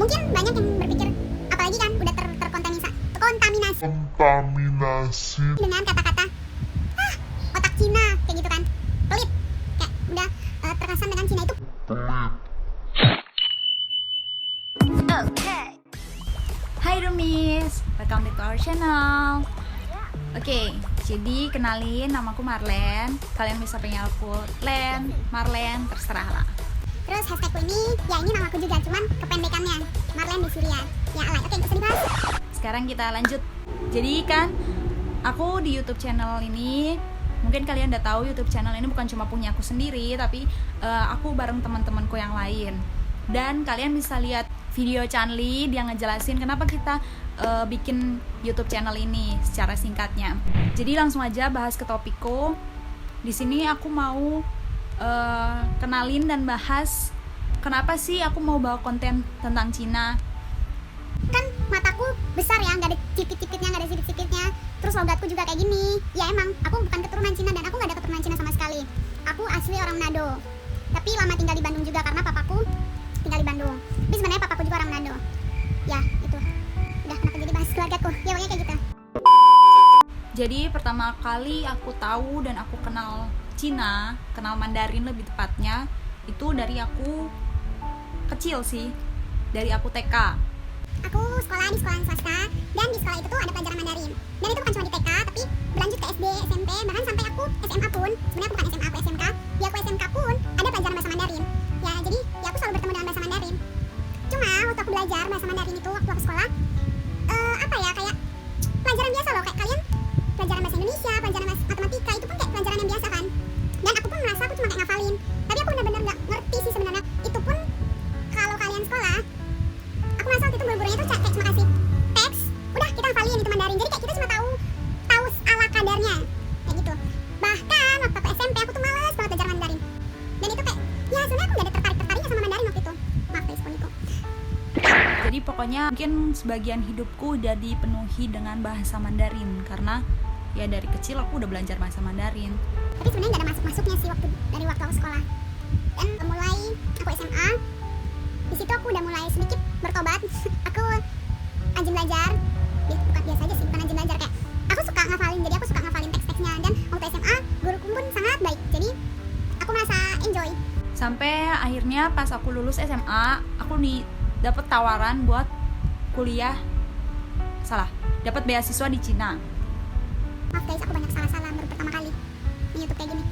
Mungkin banyak yang berpikir, apalagi kan udah terkontaminasi dengan kata-kata otak Cina kayak gitu kan, pelit, kayak udah terkesan dengan Cina itu. Hai Rumis, welcome back to our channel. Oke, jadi kenalin, namaku Marlen. Kalian bisa panggil aku Len, Marlen, terserah lah. Terus hashtagku ini, ya ini namaku juga, cuman kependekannya Marlen di Syria. Ya alay, oke, nggak usah dibahas. Sekarang kita lanjut. Jadi kan, aku di YouTube channel ini, mungkin kalian udah tahu YouTube channel ini bukan cuma punya aku sendiri, tapi aku bareng teman-temanku yang lain. Dan kalian bisa lihat video Chanli, dia ngejelasin kenapa kita bikin YouTube channel ini secara singkatnya. Jadi langsung aja bahas ke topikku. Di sini aku mau kenalin dan bahas kenapa sih aku mau bawa konten tentang Cina. Kan mataku besar ya, nggak ada cipit-cipitnya, nggak ada sipit-sipitnya. Terus logatku juga kayak gini. Ya emang, aku bukan keturunan Cina dan aku nggak ada keturunan Cina sama sekali. Aku asli orang Manado. Tapi lama tinggal di Bandung juga karena papaku tinggal di Bandung. Tapi sebenarnya papaku juga orang Manado. Ya, itu. Udah, kenapa jadi bahas keluargaku? Ya pokoknya kayak gitu. Jadi pertama kali aku tahu dan aku kenal Cina, kenal Mandarin lebih tepatnya, itu dari aku kecil sih, dari aku TK. Aku sekolah di sekolah swasta dan di sekolah itu tuh ada pelajaran Mandarin. Dan itu bukan cuma di TK, tapi berlanjut ke SD, SMP, bahkan sampai aku SMA pun. Sebenarnya aku bukan SMA, aku SMK. Di aku SMK pun ada pelajaran bahasa Mandarin. Ya, jadi ya aku selalu bertemu dengan bahasa Mandarin. Cuma waktu aku belajar bahasa Mandarin itu waktu aku sekolah, apa ya, kayak pelajaran biasa loh, kayak kalian pelajaran bahasa Indonesia, pelajaran matematika itu pun kayak pelajaran yang biasa kan. Dan aku pun merasa aku cuma kayak ngafalin. Tapi aku benar-benar nggak ngerti sih sebenarnya. Itu pun kalau kalian sekolah, aku merasa waktu itu guru-gurunya itu kayak cuma kasih teks, udah kita hafalin itu Mandarin. Jadi kayak kita cuma tahu ala kadarnya kayak gitu. Bahkan waktu aku SMP aku tuh malas banget belajar Mandarin. Dan itu kayak, ya sebenarnya aku nggak ada tertariknya sama Mandarin waktu itu. Maaf guys, Poniko. Jadi pokoknya mungkin sebagian hidupku udah dipenuhi dengan bahasa Mandarin karena ya dari kecil aku udah belajar bahasa Mandarin. Tapi sebenarnya nggak ada masuk-masuknya sih dari waktu aku sekolah. Dan mulai aku SMA, di situ aku udah mulai sedikit bertobat. Aku rajin belajar, bukan biasa aja sih, bukan rajin belajar, kayak aku suka ngafalin, jadi aku suka ngafalin teks-teksnya. Dan waktu SMA guruku pun sangat baik, jadi aku merasa enjoy. Sampai akhirnya pas aku lulus SMA, aku dapet tawaran buat dapat beasiswa di Cina. Maaf guys, aku banyak salah-salah baru pertama kali di YouTube kayak gini.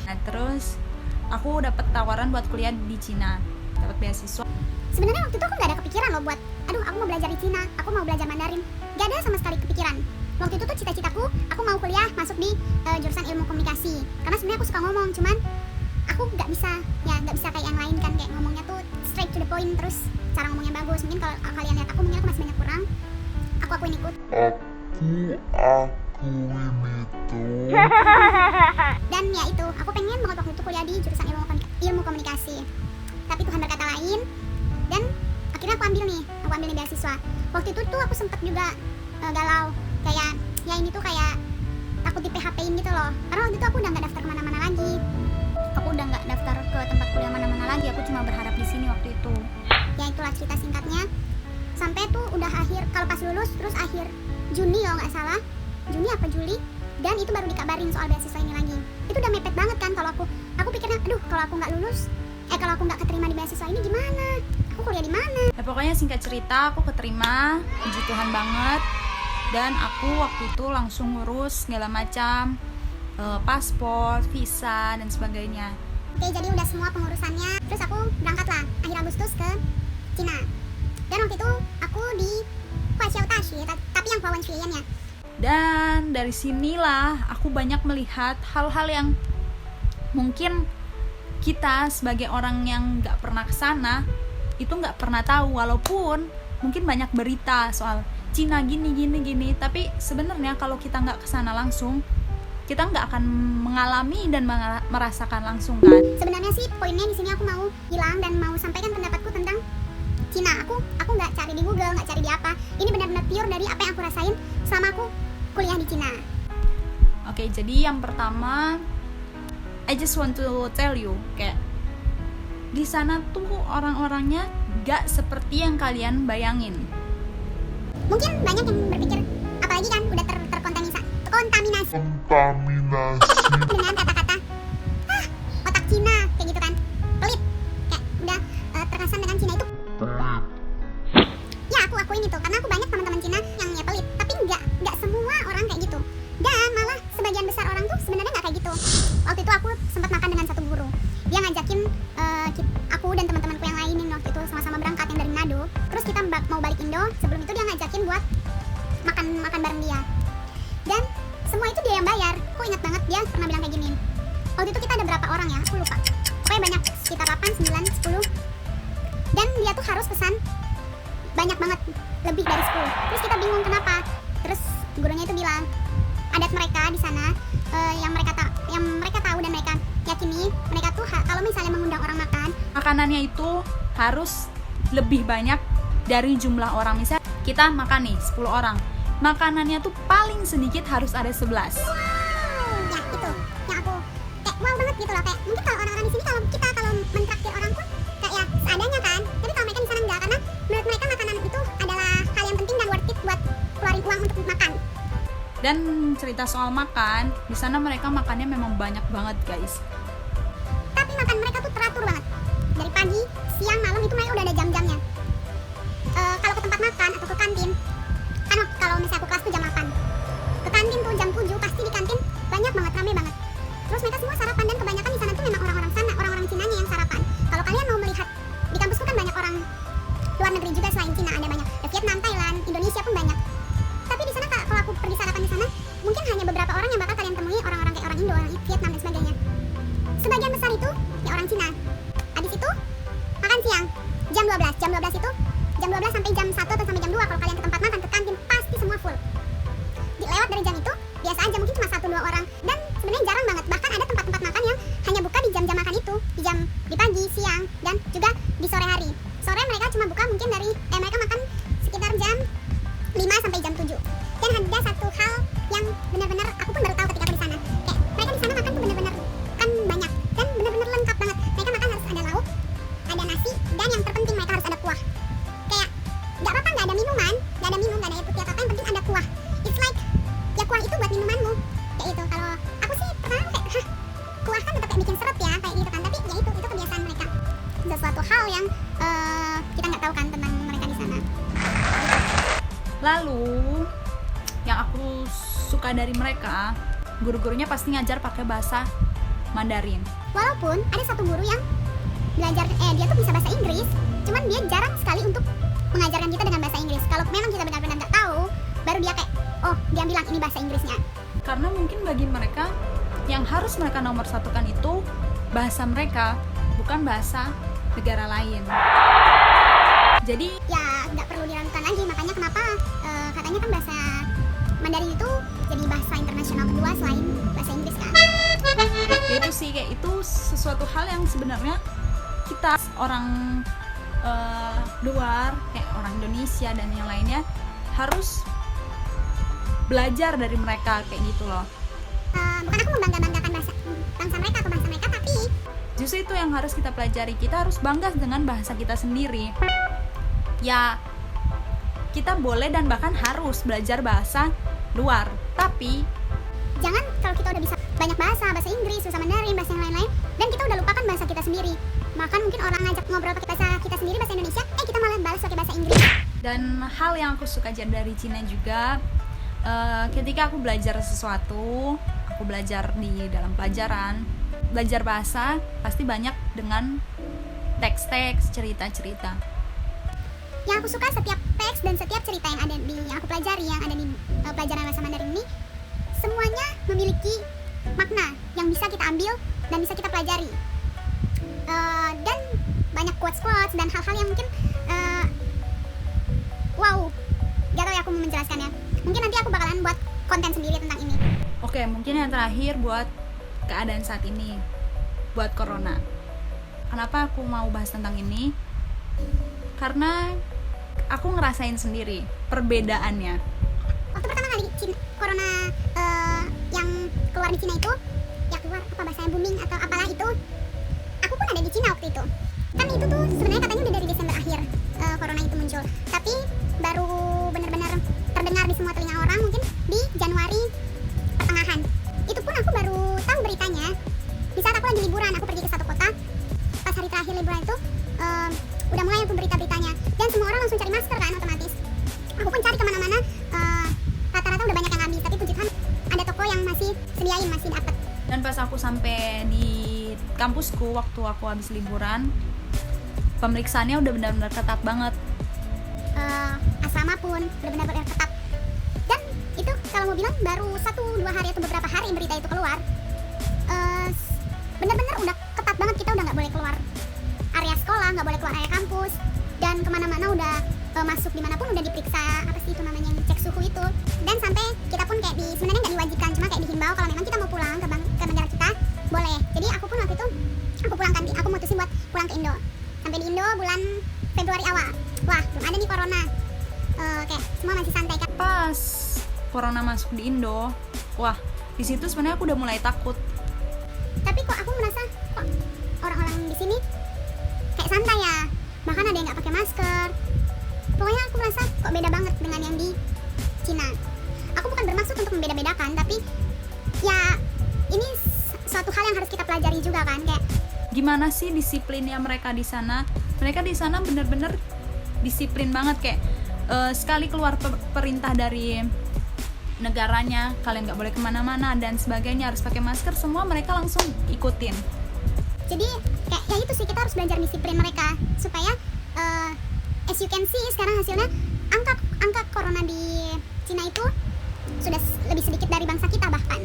Nah terus aku dapat tawaran buat kuliah di Cina, dapat beasiswa. Sebenarnya waktu itu aku nggak ada kepikiran loh buat, aduh aku mau belajar di Cina, aku mau belajar Mandarin. Gak ada sama sekali kepikiran. Waktu itu tuh cita-citaku, aku mau kuliah masuk di jurusan ilmu komunikasi. Karena sebenarnya aku suka ngomong, cuman aku nggak bisa kayak yang lain kan, kayak ngomongnya tuh straight to the point, terus cara ngomongnya bagus. Mungkin kalau kalian lihat aku, mungkin aku masih banyak kurang. Aku akuin itu. Dan ya itu, aku pengen banget waktu itu kuliah di jurusan ilmu komunikasi. Tapi Tuhan berkata lain, dan akhirnya aku ambil nih beasiswa. Waktu itu tuh aku sempet juga galau, kayak ya ini tuh kayak takut di PHP-in gitu loh. Karena waktu itu aku udah nggak daftar kemana-mana lagi. Aku udah nggak daftar ke tempat kuliah mana-mana lagi. Aku cuma berharap di sini waktu itu. Ya itulah cerita singkatnya. Sampai tuh udah kalau pas lulus, terus akhir Juni kalau nggak salah, Juni apa Juli, dan itu baru dikabarin soal beasiswa ini lagi. Itu udah mepet banget kan. Kalau aku pikirnya, aduh kalau aku nggak lulus, kalau aku nggak keterima di beasiswa ini gimana? Aku kuliah di mana? Ya pokoknya singkat cerita aku keterima, puji Tuhan banget. Dan aku waktu itu langsung ngurus segala macam, paspor, visa dan sebagainya. Oke, jadi udah semua pengurusannya. Terus aku berangkat lah akhir Agustus ke Cina. Dan waktu itu aku di Huaqiao Dashi, tapi yang Huawan Shuiyan ya. Dan dari sinilah aku banyak melihat hal-hal yang mungkin kita sebagai orang yang nggak pernah kesana itu nggak pernah tahu, walaupun mungkin banyak berita soal Cina gini, tapi sebenarnya kalau kita nggak kesana langsung, kita nggak akan mengalami dan merasakan langsung kan. Sebenarnya sih poinnya di sini aku mau bilang dan mau sampaikan pendapatku tentang Cina. Aku nggak cari di Google, nggak cari di apa. Ini benar-benar pure dari apa yang aku rasain selama aku kuliah di Cina. Oke, jadi yang pertama, I just want to tell you, kayak di sana tuh orang-orangnya gak seperti yang kalian bayangin. Mungkin banyak yang berpikir, apalagi kan udah terkontaminasi dengan kata-kata otak Cina kayak gitu kan, pelit, kayak udah terkesan dengan Cina itu. Ya aku akuin itu, karena aku banyak teman-teman Cina yang ya pelit, tapi nggak semua orang kayak gitu. Dan malah sebagian besar orang tuh sebenarnya nggak kayak gitu. Waktu itu aku sempat makan dengan satu guru, dia ngajakin aku dan teman-temanku yang lain yang waktu itu sama-sama berangkat yang dari Manado. Terus kita mau balik Indo, sebelum itu dia ngajakin buat makan bareng dia. Dan semua itu dia yang bayar. Aku ingat banget dia pernah bilang kayak gini. Waktu itu kita ada berapa orang ya? Aku lupa. Pokoknya banyak, sekitar 8, 9, 10. Dan dia tuh harus pesan banyak banget, lebih dari 10. Terus kita bingung kenapa. Terus gurunya itu bilang, adat mereka di sana yang mereka tahu dan mereka yakini, mereka tuh kalau misalnya mengundang orang makan, Makanannya itu harus lebih banyak dari jumlah orang. Misal kita makan nih 10 orang, makanannya tuh paling sedikit harus ada 11. ya itu yang aku kayak wow banget gitu loh. Kayak mungkin kalau orang-orang di sini, kalau mentraktir orang pun kayak ya seadanya kan, tapi kalau mereka di sana enggak, karena menurut mereka makanan itu adalah hal yang penting dan worth it buat keluarin uang untuk makan. Dan cerita soal makan, di sana mereka makannya memang banyak banget guys. Tapi makan mereka tuh teratur banget, dari pagi, siang, malam itu mereka udah ada jam-jamnya. Kalau ke tempat makan atau ke kantin, kan kalau misalnya aku kelas tuh jam 8, ke kantin tuh jam 7, pasti di kantin banyak banget, rame banget. Terus mereka semua sarapan, dan kebanyakan di sana tuh memang orang-orang sana, orang-orang Cinanya yang sarapan. Kalau kalian mau melihat, di kampusku kan banyak orang luar negeri juga selain Cina, ada banyak, Vietnam, Thailand, Indonesia pun banyak. Tapi di sana kalau aku pergi sarapan di sana, mungkin hanya beberapa orang yang bakal kalian temui, orang-orang kayak orang Indo, orang Vietnam dan sebagainya. Sebagian besar itu ya orang Cina. Habis itu makan siang jam 12. Jam 12 itu jam 12 sampai jam 1 atau sampai jam 2 kalau kalian ke tempat makan, ke kantin, pasti semua full. Lewat dari jam itu biasa aja, mungkin cuma 1-2 orang. Dan sebenarnya jarang banget, bahkan ada tempat-tempat makan yang hanya buka di jam-jam makan itu, di pagi, siang, dan juga di sore hari. Sore mereka cuma buka mungkin mereka makan sekitar jam 5 sampai jam 7. Dan ada satu hal yang benar-benar aku pun baru tahu ketika aku di sana. Kayak mereka di sana makan tuh benar-benar kan banyak dan benar-benar lengkap banget. Mereka makan harus ada lauk, ada nasi, dan yang terpenting mereka harus ada kuah. Kayak nggak apa-apa nggak ada minuman, nggak ada minum, nggak ada air putih apa-apa, yang penting ada kuah. It's like ya kuah itu buat minumanmu. Kayak itu. Kalau aku sih pertama kayak kuah kan tetap kayak bikin seret ya, kayak gitu kan. Tapi ya itu kebiasaan mereka. Sesuatu hal yang kita nggak tahu kan tentang mereka di sana. Lalu yang aku suka dari mereka, guru-gurunya pasti ngajar pakai bahasa Mandarin. Walaupun ada satu guru yang belajar dia tuh bisa bahasa Inggris, cuman dia jarang sekali untuk mengajarkan kita dengan bahasa Inggris. Kalau memang kita benar-benar nggak tahu, baru dia kayak dia bilang ini bahasa Inggrisnya. Karena mungkin bagi mereka yang harus mereka nomor satukan itu bahasa mereka, bukan bahasa negara lain. Jadi Ya nggak perlu diragukan lagi, makanya kenapa katanya kan bahasa Mandarin itu jadi bahasa internasional kedua selain bahasa Inggris kan. itu sih, kayak itu sesuatu hal yang sebenarnya kita orang luar, kayak orang Indonesia dan yang lainnya harus belajar dari mereka kayak gitu loh. Bukan aku membangga-banggakan bangsa mereka atau bangsa mereka, tapi Justru itu yang harus kita pelajari. Kita harus bangga dengan bahasa kita sendiri. Ya, kita boleh dan bahkan harus belajar bahasa luar, tapi jangan kalau kita udah bisa banyak bahasa Inggris, bahasa Mandarin, bahasa yang lain-lain, dan kita udah lupakan bahasa kita sendiri. Bahkan mungkin orang ngajak ngobrol pakai bahasa kita sendiri, bahasa Indonesia, kita malah balas pakai bahasa Inggris. Dan hal yang aku suka dari Cina juga, ketika aku belajar sesuatu, aku belajar di dalam pelajaran, belajar bahasa pasti banyak dengan teks-teks, cerita-cerita. Yang aku suka setiap teks dan setiap cerita yang ada yang aku pelajari, yang ada di pelajaran bahasa Mandarin ini, semuanya memiliki makna yang bisa kita ambil dan bisa kita pelajari. Dan banyak quotes-quotes dan hal-hal yang mungkin wow, gak tau ya aku mau menjelaskannya. Mungkin nanti aku bakalan buat konten sendiri tentang ini. Oke, mungkin yang terakhir buat keadaan saat ini, buat corona. Kenapa aku mau bahas tentang ini? Karena aku ngerasain sendiri perbedaannya. Waktu pertama kali corona yang keluar di Cina itu, ya keluar apa bahasanya booming atau apalah itu, aku pun ada di Cina waktu itu. Kan itu tuh sebenarnya katanya udah dari Desember akhir corona itu muncul, tapi baru benar-benar terdengar di semua telinga orang mungkin di Januari pertengahan. Itu pun aku baru tahu beritanya di saat aku lagi liburan. Aku pergi ke satu kota pas hari terakhir liburan itu, udah mulai aku berita-beritanya dan semua orang langsung cari masker kan, otomatis aku pun cari kemana-mana. Rata-rata udah banyak yang habis, tapi puji Tuhan ada toko yang masih sediain, masih dapat. Dan pas aku sampai di kampusku waktu aku habis liburan, pemeriksaannya udah benar-benar ketat banget. Asrama pun udah benar-benar ketat. Dan itu kalau mau bilang baru 1-2 hari atau beberapa hari berita itu keluar, benar-benar udah ketat banget. Kita udah nggak boleh keluar area sekolah, nggak boleh keluar area kampus, dan kemana-mana udah masuk dimanapun udah diperiksa apa sih itu namanya, yang cek suhu itu. Dan sampai kita pun kayak sebenarnya nggak diwajibkan, cuma kayak dihimbau kalau memang kita mau pulang ke negara kita boleh. Jadi aku pun waktu itu aku pulang kan, aku mutusin buat pulang ke Indo. Sampai di Indo bulan Februari awal, wah belum ada nih corona, kayak semua masih santai kan. Pas corona masuk di Indo, wah di situ sebenarnya aku udah mulai takut. Tapi kok aku merasa kok orang-orang di sini kayak santai ya, bahkan ada yang nggak pakai masker. Pokoknya aku merasa kok beda banget dengan yang di Cina. Aku bukan bermaksud untuk membeda-bedakan, tapi ya ini suatu hal yang harus kita pelajari juga kan, kayak Gimana sih disiplinnya mereka di sana? Mereka di sana bener-bener disiplin banget, kayak sekali keluar perintah dari negaranya, kalian nggak boleh kemana-mana dan sebagainya, harus pakai masker, semua mereka langsung ikutin. jadi kayak ya itu sih, kita harus belajar disiplin mereka supaya as you can see sekarang hasilnya angka corona di Cina itu sudah lebih sedikit dari bangsa kita bahkan.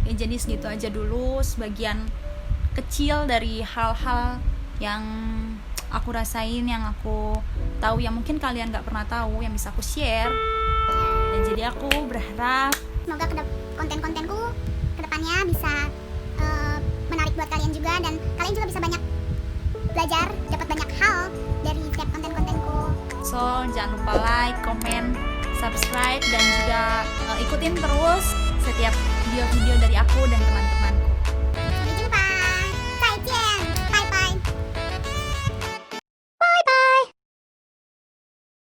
Ya jadi segitu aja dulu sebagian kecil dari hal-hal yang aku rasain, yang aku tahu, yang mungkin kalian nggak pernah tahu, yang bisa aku share. Dan jadi aku berharap Semoga konten-kontenku kedepannya bisa menarik buat kalian juga, dan kalian juga bisa banyak belajar, dapat banyak hal dari setiap konten-kontenku. so jangan lupa like, comment, subscribe, dan juga ikutin terus setiap video-video dari aku dan teman-teman.